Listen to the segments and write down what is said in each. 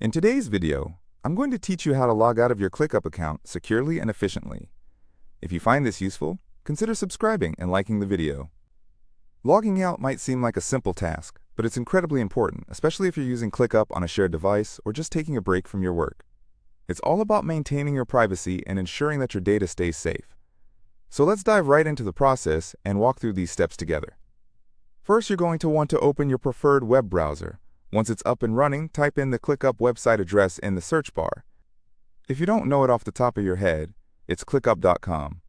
In today's video, I'm going to teach you how to log out of your ClickUp account securely and efficiently. If you find this useful, consider subscribing and liking the video. Logging out might seem like a simple task, but it's incredibly important, especially if you're using ClickUp on a shared device or just taking a break from your work. It's all about maintaining your privacy and ensuring that your data stays safe. So let's dive right into the process and walk through these steps together. First, you're going to want to open your preferred web browser. Once it's up and running, type in the ClickUp website address in the search bar. If you don't know it off the top of your head, it's clickup.com.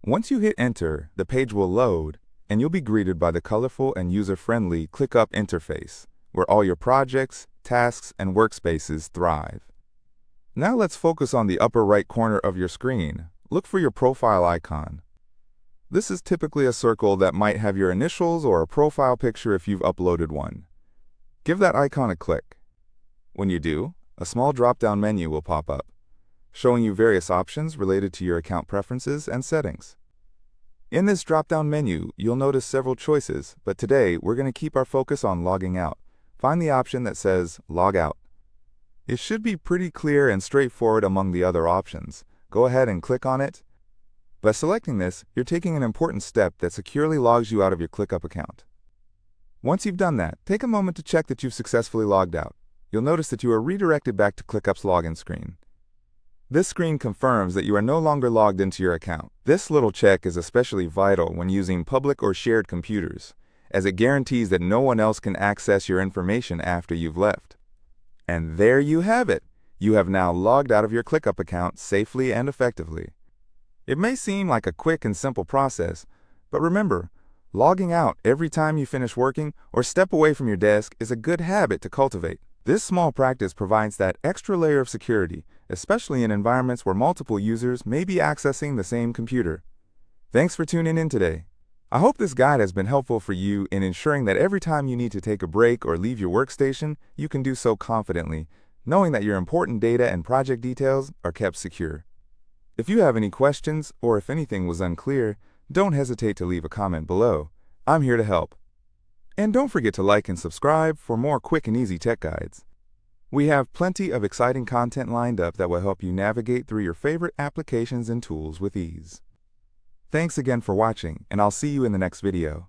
Once you hit enter, the page will load, and you'll be greeted by the colorful and user-friendly ClickUp interface, where all your projects, tasks, and workspaces thrive. Now let's focus on the upper right corner of your screen. Look for your profile icon. This is typically a circle that might have your initials or a profile picture if you've uploaded one. Give that icon a click. When you do, a small drop-down menu will pop up, showing you various options related to your account preferences and settings. In this drop-down menu, you'll notice several choices, but today we're going to keep our focus on logging out. Find the option that says Log Out. It should be pretty clear and straightforward among the other options. Go ahead and click on it. By selecting this, you're taking an important step that securely logs you out of your ClickUp account. Once you've done that, take a moment to check that you've successfully logged out. You'll notice that you are redirected back to ClickUp's login screen. This screen confirms that you are no longer logged into your account. This little check is especially vital when using public or shared computers, as it guarantees that no one else can access your information after you've left. And there you have it. You have now logged out of your ClickUp account safely and effectively. It may seem like a quick and simple process, but remember, logging out every time you finish working or step away from your desk is a good habit to cultivate. This small practice provides that extra layer of security, especially in environments where multiple users may be accessing the same computer. Thanks for tuning in today. I hope this guide has been helpful for you in ensuring that every time you need to take a break or leave your workstation, you can do so confidently, knowing that your important data and project details are kept secure. If you have any questions or if anything was unclear, don't hesitate to leave a comment below. I'm here to help. And don't forget to like and subscribe for more quick and easy tech guides. We have plenty of exciting content lined up that will help you navigate through your favorite applications and tools with ease. Thanks again for watching, and I'll see you in the next video.